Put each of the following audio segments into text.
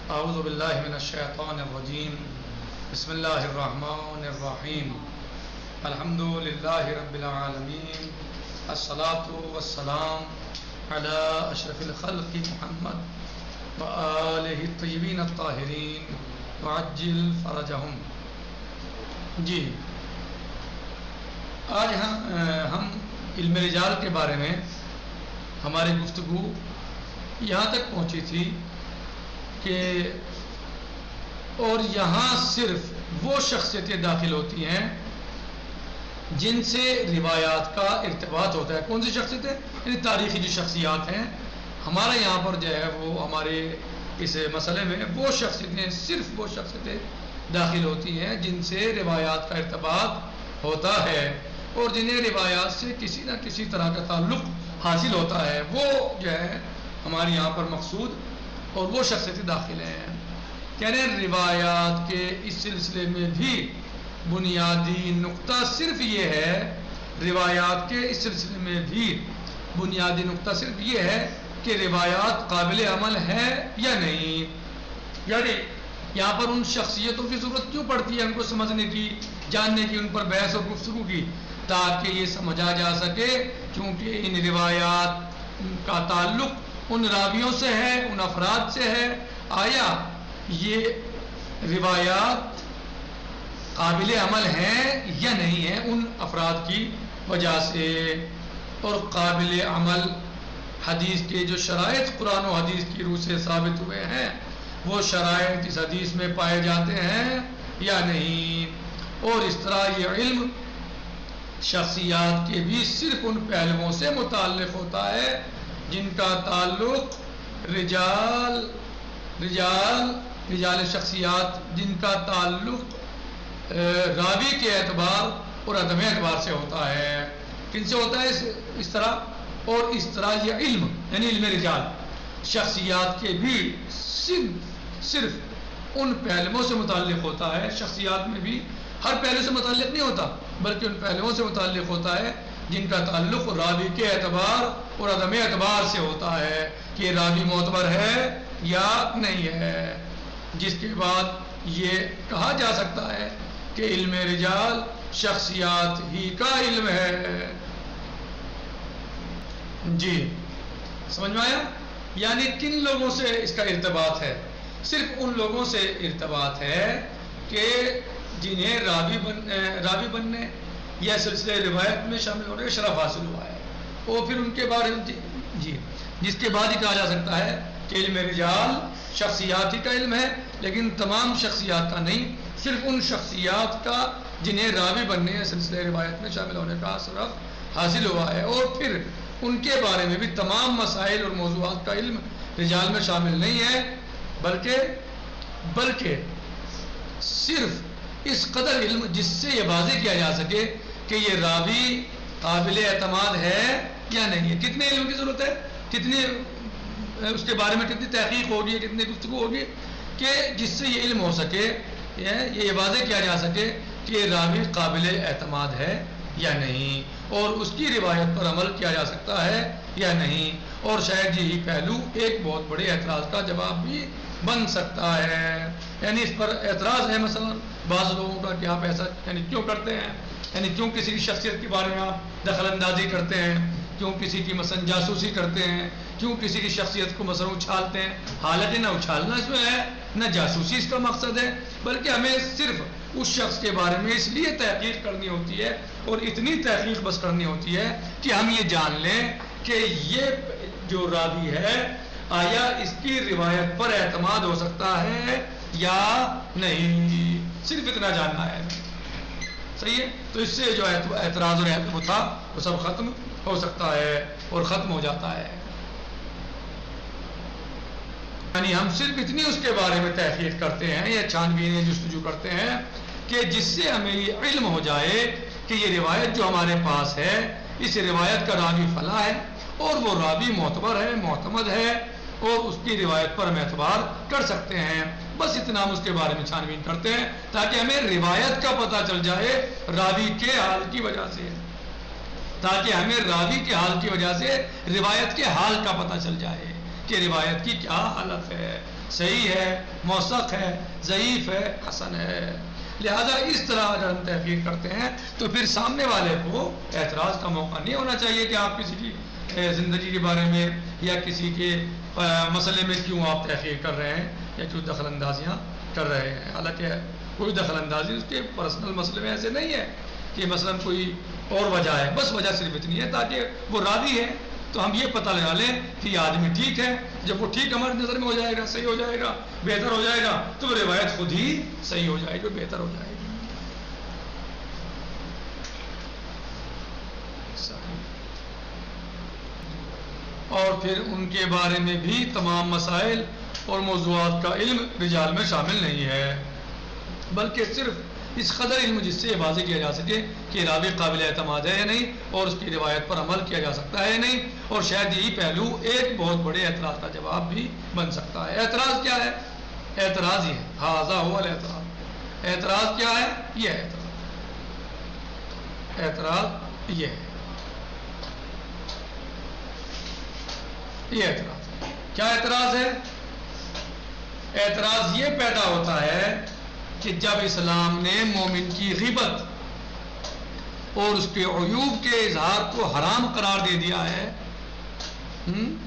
اعوذ باللہ من الشیطان الرجیم بسم اللہ الرحمن الرحیم الحمد للہ رب العالمین الصلاة والسلام علی اشرف الخلق محمد وآلہ الطیبین الطاہرین وعجل فرجہم۔ جی آج ہم علم رجال کے بارے میں ہماری گفتگو یہاں تک پہنچی تھی کہ اور یہاں صرف وہ شخصیتیں داخل ہوتی ہیں جن سے روایات کا ارتباط ہوتا ہے۔ کون سی شخصیتیں؟ یعنی تاریخی جو شخصیات ہیں ہمارا یہاں پر جو ہے وہ ہمارے اس مسئلے میں وہ شخصیتیں صرف وہ شخصیتیں داخل ہوتی ہیں جن سے روایات کا ارتباط ہوتا ہے اور جنہیں روایات سے کسی نہ کسی طرح کا تعلق حاصل ہوتا ہے، وہ جو ہے ہمارے یہاں پر مقصود اور وہ شخصیتیں داخل ہیں۔ یعنی روایات کے اس سلسلے میں بھی بنیادی نقطہ صرف یہ ہے، روایات کے اس سلسلے میں بھی بنیادی نقطہ صرف یہ ہے کہ روایات قابل عمل ہے یا نہیں۔ یعنی یہاں پر ان شخصیتوں کی ضرورت کیوں پڑتی ہے ان کو سمجھنے کی، جاننے کی، ان پر بحث اور گفتگو کی، تاکہ یہ سمجھا جا سکے کیونکہ ان روایات کا تعلق ان راویوں سے ہے، ان افراد سے ہے۔ آیا یہ روایات قابل عمل ہیں یا نہیں ہیں ان افراد کی وجہ سے، اور قابل عمل حدیث کے جو شرائط قرآن و حدیث کی روح سے ثابت ہوئے ہیں وہ شرائط اس حدیث میں پائے جاتے ہیں یا نہیں۔ اور اس طرح یہ علم شخصیات کے بھی صرف ان پہلوؤں سے متعلق ہوتا ہے جن کا تعلق رجال شخصیات، جن کا تعلق راوی کے اعتبار اور عدم اعتبار سے ہوتا ہے۔ کن سے ہوتا ہے اس طرح؟ اور اس طرح یہ علم یعنی علم رجال شخصیات کے بھی صرف ان پہلوؤں سے متعلق ہوتا ہے۔ شخصیات میں بھی ہر پہلو سے متعلق نہیں ہوتا بلکہ ان پہلوؤں سے متعلق ہوتا ہے جن کا تعلق راوی کے اعتبار اور عدم اعتبار سے ہوتا ہے کہ یہ راوی معتبر ہے یا نہیں ہے، جس کے بعد یہ کہا جا سکتا ہے کہ علم رجال شخصیات ہی کا علم ہے۔ جی سمجھ میں آیا؟ یعنی کن لوگوں سے اس کا ارتباط ہے؟ صرف ان لوگوں سے ارتباط ہے کہ جنہیں راوی بننے یا سلسلے روایت میں شامل ہونے کا شرف حاصل ہوا ہے، اور پھر ان کے بارے میں جی جس کے بعد ہی کہا جا سکتا ہے کہ علم رجال شخصیات ہی کا علم ہے، لیکن تمام شخصیات کا نہیں، صرف ان شخصیات کا جنہیں راوی بننے یا سلسلے روایت میں شامل ہونے کا شرف حاصل ہوا ہے، اور پھر ان کے بارے میں بھی تمام مسائل اور موضوعات کا علم رجال میں شامل نہیں ہے، بلکہ صرف اس قدر علم جس سے یہ واضح کیا جا سکے کہ یہ راوی قابل اعتماد ہے یا نہیں ہے۔ کتنے علم کی ضرورت ہے، کتنی اس کے بارے میں کتنی تحقیق ہوگی، کتنی گفتگو ہوگی کہ جس سے یہ علم ہو سکے، یہ واضح کیا جا سکے کہ یہ راوی قابل اعتماد ہے یا نہیں، اور اس کی روایت پر عمل کیا جا سکتا ہے یا نہیں۔ اور شاید یہی پہلو ایک بہت بڑے اعتراض کا جواب بھی بن سکتا ہے۔ یعنی اس پر اعتراض ہے مثلا بعض لوگوں کا کہ آپ ایسا یعنی کیوں کرتے ہیں، یعنی کیوں کسی کی شخصیت کے بارے میں آپ دخل اندازی کرتے ہیں، کیوں کسی کی مثلا جاسوسی کرتے ہیں، کیوں کسی کی شخصیت کو مثلا اچھالتے ہیں، حالانکہ نہ اچھالنا اس میں ہے نہ جاسوسی اس کا مقصد ہے، بلکہ ہمیں صرف اس شخص کے بارے میں اس لیے تحقیق کرنی ہوتی ہے، اور اتنی تحقیق بس کرنی ہوتی ہے کہ ہم یہ جان لیں کہ یہ جو راوی ہے آیا اس کی روایت پر اعتماد ہو سکتا ہے یا نہیں، صرف اتنا جاننا ہے۔ صحیح ہے؟ تو اس سے جو اعتراض اور وہ تھا وہ سب ختم ہو سکتا ہے اور ختم ہو جاتا ہے۔ یعنی ہم صرف اتنی اس کے بارے میں تحقیق کرتے ہیں یا چھانبین جستجو کرتے ہیں کہ جس سے ہمیں یہ علم ہو جائے کہ یہ روایت جو ہمارے پاس ہے اس روایت کا راوی فلاں ہے اور وہ راوی معتبر ہے، معتمد ہے، اور اس کی روایت پر ہم اعتبار کر سکتے ہیں۔ بس اتنا ہم اس کے بارے میں چھانبین کرتے ہیں تاکہ ہمیں روایت کا پتہ چل جائے راوی کے حال کی وجہ سے، تاکہ ہمیں راوی کے حال کی وجہ سے روایت کے حال کا پتہ چل جائے کہ روایت کی کیا حالت ہے۔ صحیح ہے، موثق ہے، ضعیف ہے، حسن ہے. لہذا اس طرح اگر ہم تحقیق کرتے ہیں تو پھر سامنے والے کو اعتراض کا موقع نہیں ہونا چاہیے کہ آپ کسی کی زندگی کے بارے میں یا کسی کے مسئلے میں کیوں آپ تحقیق کر رہے ہیں یا کیوں دخل اندازیاں کر رہے ہیں. حالانکہ کوئی دخل اندازی اس کے پرسنل مسئلے میں ایسے نہیں ہے کہ مثلا کوئی اور وجہ ہے، بس وجہ صرف اتنی ہے تاکہ وہ راضی ہے تو ہم یہ پتہ لگا لیں کہ یہ آدمی ٹھیک ہے. جب وہ ٹھیک ہماری نظر میں ہو جائے گا، صحیح ہو جائے گا، بہتر ہو جائے گا تو وہ روایت خود ہی صحیح ہو جائے گی، بہتر ہو جائے گی. اور پھر ان کے بارے میں بھی تمام مسائل اور موضوعات کا علم رجال میں شامل نہیں ہے، بلکہ صرف اس قدر علم جس سے یہ واضح کیا جا سکے کہ راوی قابل اعتماد ہے یا نہیں اور اس کی روایت پر عمل کیا جا سکتا ہے یا نہیں. اور شاید یہی پہلو ایک بہت بڑے اعتراض کا جواب بھی بن سکتا ہے. اعتراض کیا ہے؟ اعتراض یہ ہے، ھذا ھو الاعتراض. اعتراض کیا ہے؟ یہ ہے اعتراض یہ ہے. یہ اعتراض کیا اعتراض ہے؟ اعتراض یہ پیدا ہوتا ہے کہ جب اسلام نے مومن کی غیبت اور اس کے عیوب کے اظہار کو حرام قرار دے دیا ہے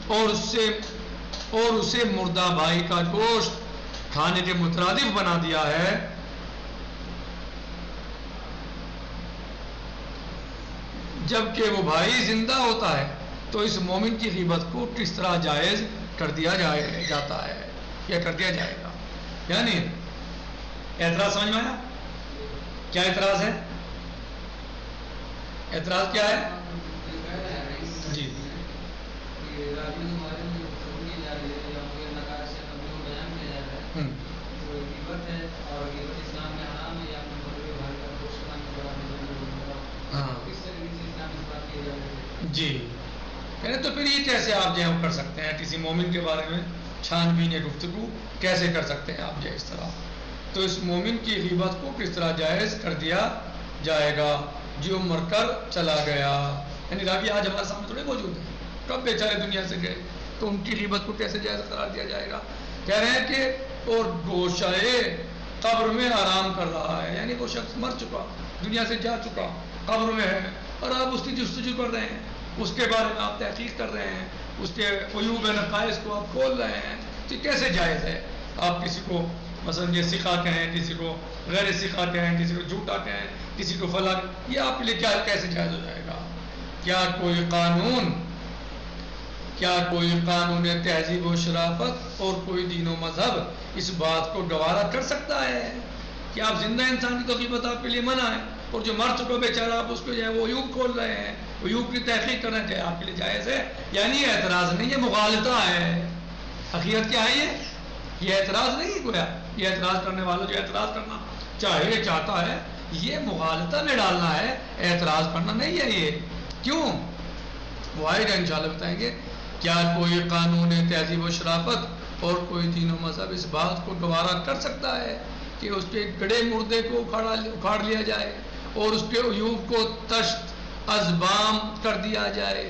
اور اسے مردہ بھائی کا گوشت کھانے کے مترادف بنا دیا ہے، جبکہ وہ بھائی زندہ ہوتا ہے تو اس مومن کی غیبت کو کس طرح جائز کر دیا جاتا ہے یا کر دیا جائے گا. یعنی اعتراض سمجھ میں آیا؟ کیا اعتراض ہے؟ اعتراض کیا ہے؟ جی جی یعنی تو پھر یہ کیسے آپ جو کر سکتے ہیں کسی مومن کے بارے میں چھان بین گفتگو کیسے کر سکتے ہیں آپ جو اس طرح؟ تو اس مومن کی غیبت کو کس طرح جائز کر دیا جائے گا جو مر کر چلا گیا. یعنی راوی آج ہمارے سامنے تھوڑے موجود ہیں، کب بیچارے دنیا سے گئے تو ان کی غیبت کو کیسے جائز قرار دیا جائے گا؟ کہہ رہے ہیں کہ اور گوشائے قبر میں آرام کر رہا ہے، یعنی وہ شخص مر چکا، دنیا سے جا چکا، قبر میں ہے اور آپ اس کی جستجو کر رہے ہیں، اس کے بارے میں آپ تحقیق کر رہے ہیں، اس کے عیوب نقائص کو آپ کھول رہے ہیں. تو کیسے جائز ہے؟ آپ کسی کو مثلا یہ ثقہ کہیں، کسی کو غیر ثقہ کہیں، کسی کو جھوٹا کہیں، کسی کو فلاں، یہ آپ کے لیے کیا کیسے جائز ہو جائے گا؟ کیا کوئی قانون تہذیب و شرافت اور کوئی دین و مذہب اس بات کو گوارا کر سکتا ہے کہ آپ زندہ انسان کی تو غیبت آپ کے لیے منع ہے اور جو مر چکا بیچارہ آپ اس کو جو ہے وہ عیوب کھول رہے ہیں، عیوب کی تحقیق کرنا چاہیے، آپ کے لیے جائز ہے؟ یعنی یہ اعتراض نہیں، یہ مغالطہ ہے. حقیقت کیا ہے؟ یہ اعتراض نہیں ہے. گویا یہ اعتراض کرنے والا جو اعتراض کرنا چاہتا ہے یہ مغالطہ میں ڈالنا ہے، اعتراض کرنا نہیں ہے. یہ کیوں؟ وہ آئے گا انشاءاللہ بتائیں گے. کیا کوئی قانون تہذیب و شرافت اور کوئی دین و مذہب اس بات کو گوارا کر سکتا ہے کہ اس کے گڑے مردے کو اکھاڑ لیا جائے اور اس کے عیوب کو تشت ازبام کر دیا جائے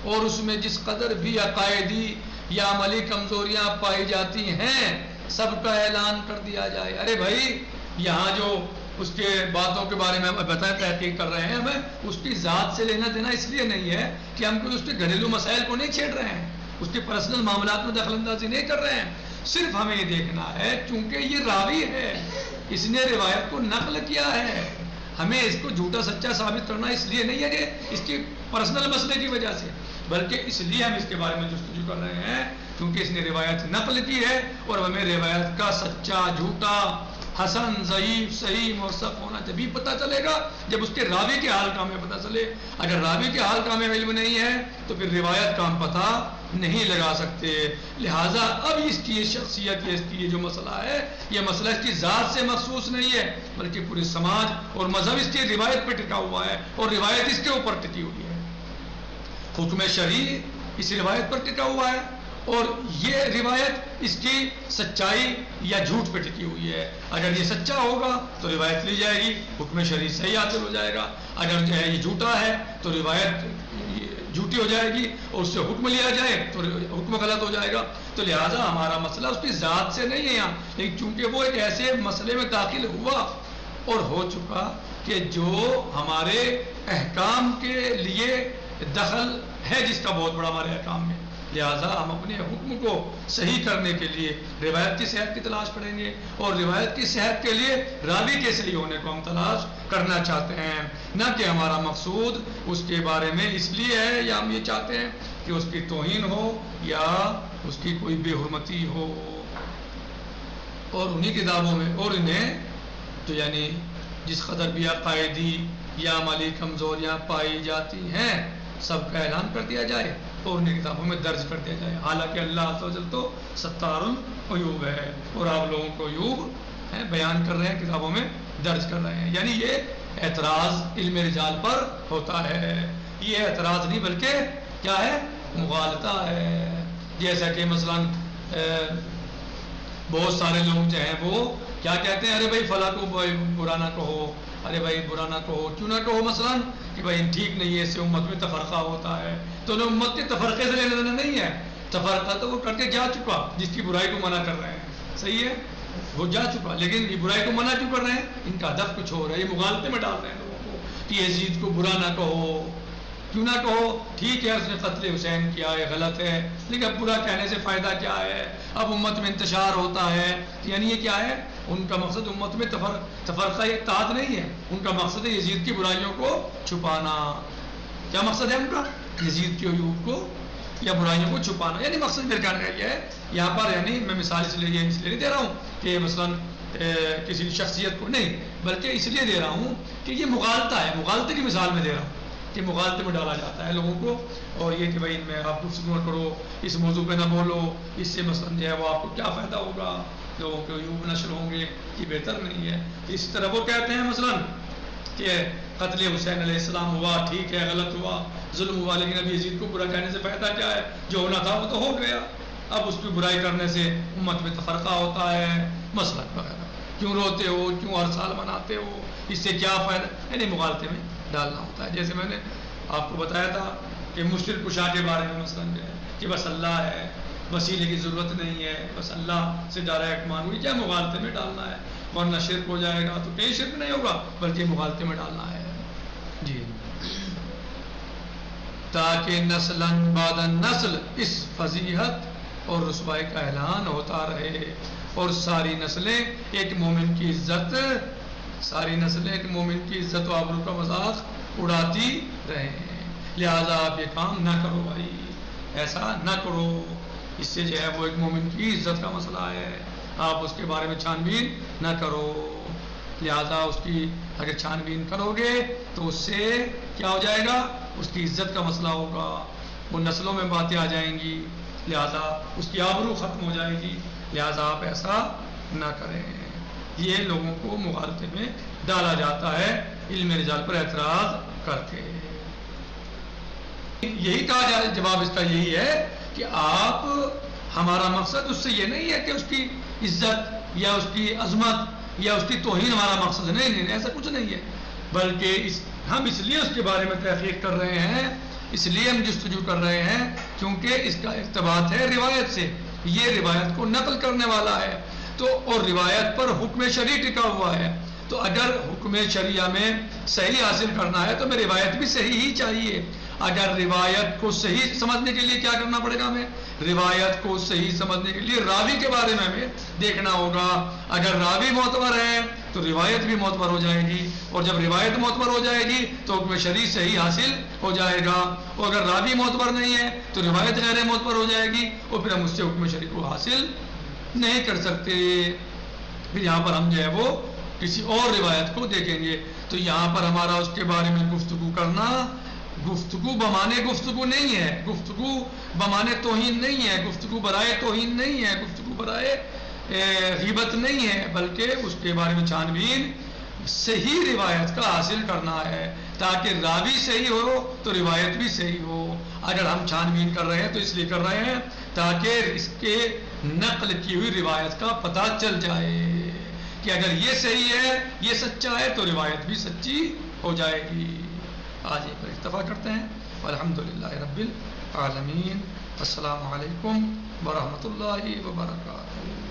اور اس میں جس قدر بھی عقائدی یا عملی کمزوریاں پائی جاتی ہیں سب کا اعلان کر دیا جائے؟ ارے بھائی یہاں جو اس کے باتوں کے بارے میں ہم بتائیں تحقیق کر رہے ہیں، ہمیں اس کی ذات سے لینا دینا اس لیے نہیں ہے کہ ہم کوئی اس کے گھریلو مسائل کو نہیں چھیڑ رہے ہیں، اس کے پرسنل معاملات میں دخل اندازی نہیں کر رہے ہیں. صرف ہمیں یہ دیکھنا ہے چونکہ یہ راوی ہے، اس نے روایت کو نقل کیا ہے، ہمیں اس کو جھوٹا سچا ثابت کرنا اس لیے نہیں ہے کہ اس کی پرسنل مسئلے کی وجہ سے، بلکہ اس لیے ہم اس کے بارے میں جستجو کر رہے ہیں کیونکہ اس نے روایت نقل کی ہے اور ہمیں روایت کا سچا جھوٹا حسن ضعیف صحیح موثق ہونا جبھی پتہ چلے گا جب اس کے راوی کے حال کا ہمیں پتہ چلے. اگر راوی کے حال کا ہمیں علم نہیں ہے تو پھر روایت کا ہم پتہ نہیں لگا سکتے. لہٰذا اب اس کی شخصیت اس کی یہ جو مسئلہ ہے یہ مسئلہ اس کی ذات سے مخصوص نہیں ہے بلکہ پورے سماج اور مذہب اس کی روایت پہ ٹکا ہوا ہے اور روایت اس کے اوپر ٹکی ہوئی ہے. حکم شرعی اس روایت پر ٹکا ہوا ہے اور یہ روایت اس کی سچائی یا جھوٹ پہ ٹکی ہوئی ہے. اگر یہ سچا ہوگا تو روایت لی جائے گی، حکم شرعی صحیح حاصل ہو جائے گا. اگر جو ہے یہ جھوٹا ہے تو روایت جھوٹی ہو جائے گی اور اس سے حکم لیا جائے تو حکم غلط ہو جائے گا. تو لہٰذا ہمارا مسئلہ اس کی ذات سے نہیں ہے یہاں، لیکن چونکہ وہ ایک ایسے مسئلے میں داخل ہوا اور ہو چکا کہ جو ہمارے احکام کے لیے دخل ہے، جس کا بہت بڑا ہمارے احکام میں، لہٰذا ہم اپنے حکم کو صحیح کرنے کے لیے روایت کی صحت کی تلاش کریں گے، اور روایت کی صحت کے لیے راوی کے صحیح ہونے کو ہم تلاش کرنا چاہتے ہیں، نہ کہ ہمارا مقصود اس کے بارے میں اس لیے ہے یا ہم یہ چاہتے ہیں کہ اس کی توہین ہو یا اس کی کوئی بے حرمتی ہو. اور انہی کتابوں میں اور انہیں تو یعنی جس قدر بھی عقائدی یا عملی کمزوریاں پائی جاتی ہیں سب کا اعلان کر دیا جائے اور انہیں کتابوں میں درج کر دیا جائے. حالانکہ اللہ عز و جل تو ستار العیوب ہے اور آپ لوگوں کو عیوب بیان کر رہے ہیں، کتابوں میں درج کر رہے ہیں. یعنی یہ اعتراض علم رجال پر ہوتا ہے، یہ اعتراض نہیں بلکہ کیا ہے، مغالطہ ہے. جیسا کہ مثلا بہت سارے لوگ جو ہیں وہ کیا کہتے ہیں، ارے بھائی فلاں کو برا نہ کہو، ارے بھائی برا نہ کہو. کیوں نہ کہو؟ مثلا کہ بھائی ٹھیک نہیں ہے، اس سے امت میں تفرقہ ہوتا ہے. تو انہیں امت کے تفرقے سے لینا دینا نہیں ہے، تفرقہ تو وہ کر کے جا چکا جس کی برائی کو منع کر رہے ہیں. صحیح ہے، وہ جا چکا، لیکن یہ برائی کو منع کیوں کر رہے ہیں؟ ان کا ہدف کچھ ہو رہا ہے، یہ مغالطے میں ڈال رہے ہیں لوگوں کو کہ یزید کو برا نہ کہو. کیوں نہ کہو؟ ٹھیک ہے اس نے قتل حسین کیا ہے، غلط ہے، لیکن اب برا کہنے سے فائدہ کیا ہے؟ اب امت میں انتشار ہوتا ہے. یعنی یہ کیا ہے، ان کا مقصد امت میں تفرقہ اتحاد نہیں ہے، ان کا مقصد ہے یزید کی برائیوں کو چھپانا. کیا مقصد ہے ان کا؟ یزید کے عیوب کو یا برائیوں کو چھپانا. یعنی مقصد میرے کہنے کا یہ ہے یہاں پر، یعنی میں مثال اس لیے نہیں دے رہا ہوں کہ مثلا کسی شخصیت کو نہیں، بلکہ اس لیے دے رہا ہوں کہ یہ مغالطہ ہے، مغالطے کی مثال میں دے رہا ہوں کہ مغالطے میں ڈالا جاتا ہے لوگوں کو. اور یہ کہ بھائی ان میں آپ گفتگو نہ کرو، اس موضوع پہ نہ بولو، اس سے مثلا جو ہے وہ آپ کو کیا فائدہ ہوگا، لوگوں کے عیوب نشر ہوں گے، یہ بہتر نہیں ہے. اس طرح وہ کہتے ہیں مثلا کہ قتل حسین علیہ السلام ہوا، ٹھیک ہے غلط ہوا، ظلم ہوا، لیکن اب یزید کو برا کہنے سے فائدہ کیا ہے؟ جو ہونا تھا وہ تو ہو گیا، اب اس کی برائی کرنے سے امت میں تفرقہ ہوتا ہے مثلا وغیرہ. کیوں روتے ہو، کیوں ہر سال مناتے ہو، اس سے کیا فائدہ؟ یعنی مغالطے میں ڈالنا ہوتا ہے. جیسے میں نے آپ کو بتایا تھا کہ مشکل کشا کے بارے میں مثلا جو ہے کہ بس اللہ ہے، وسیلے کی ضرورت نہیں ہے، بس اللہ سے ڈائریکٹ مانگو، یہ کیا مغالطے میں ڈالنا ہے؟ ورنہ شرک ہو جائے گا. تو کہیں شرک نہیں ہوگا بلکہ مغالطے میں ڈالنا ہے. جی، تاکہ نسلاً بعد نسل اس فضیحت اور رسوائی کا اعلان ہوتا رہے اور ساری نسلیں ایک مومن کی عزت و آبرو کا مذاق اڑاتی رہیں. لہذا آپ یہ کام نہ کرو بھائی، ایسا نہ کرو، اس سے جو ہے وہ ایک مومن کی عزت کا مسئلہ ہے، آپ اس کے بارے میں چھان بین نہ کرو. لہذا اس کی اگر چھان بین کرو گے تو اس سے کیا ہو جائے گا؟ اس کی عزت کا مسئلہ ہوگا، وہ نسلوں میں باتیں آ جائیں گی، لہذا اس کی آبرو ختم ہو جائے گی. لہذا آپ ایسا نہ کریں. یہ لوگوں کو مغالطے میں ڈالا جاتا ہے علم رجال پر اعتراض کر کے. یہی کہا جائے، جواب اس کا یہی ہے کہ آپ، ہمارا مقصد اس سے یہ نہیں ہے کہ اس کی عزت یا اس کی عظمت یا اس کی توہین ہمارا مقصد نہیں، ایسا کچھ نہیں ہے، بلکہ ہم اس لیے اس کے بارے میں تحقیق کر رہے ہیں، اس لیے ہم جستجو کر رہے ہیں کیونکہ اس کا ارتباط ہے روایت سے، یہ روایت کو نقل کرنے والا ہے. تو اور روایت پر حکم شرعی ٹکا ہوا ہے، تو اگر حکم شریعہ میں صحیح حاصل کرنا ہے تو ہمیں روایت بھی صحیح ہی چاہیے. اگر روایت کو صحیح سمجھنے کے لیے کیا کرنا پڑے گا؟ ہمیں روایت کو صحیح سمجھنے کے لیے راوی کے بارے میں ہمیں دیکھنا ہوگا. اگر راوی معتبر ہے تو روایت بھی معتبر ہو جائے گی، اور جب روایت معتبر ہو جائے گی تو حکم شرعی صحیح حاصل ہو جائے گا. اور اگر راوی معتبر نہیں ہے تو روایت غیر معتبر ہو جائے گی، اور پھر ہم اس سے حکم شرعی کو حاصل نہیں کر سکتے. پھر یہاں پر ہم جو ہے وہ کسی اور روایت کو دیکھیں گے. تو یہاں پر ہمارا اس کے بارے میں گفتگو کرنا، گفتگو بمانے گفتگو نہیں ہے، گفتگو بمانے توہین نہیں ہے، گفتگو برائے توہین نہیں ہے، گفتگو برائے غیبت نہیں ہے، بلکہ اس کے بارے میں چھان بین صحیح روایت کا حاصل کرنا ہے تاکہ راوی صحیح ہو تو روایت بھی صحیح ہو. اگر ہم چھان بین کر رہے ہیں تو اس لیے کر رہے ہیں تاکہ اس کے نقل کی ہوئی روایت کا پتہ چل جائے کہ اگر یہ صحیح ہے، یہ سچا ہے، تو روایت بھی سچی ہو جائے گی. آج یہ پر اتفاق کرتے ہیں. والحمدللہ رب العالمین. السلام علیکم ورحمۃ اللہ وبرکاتہ.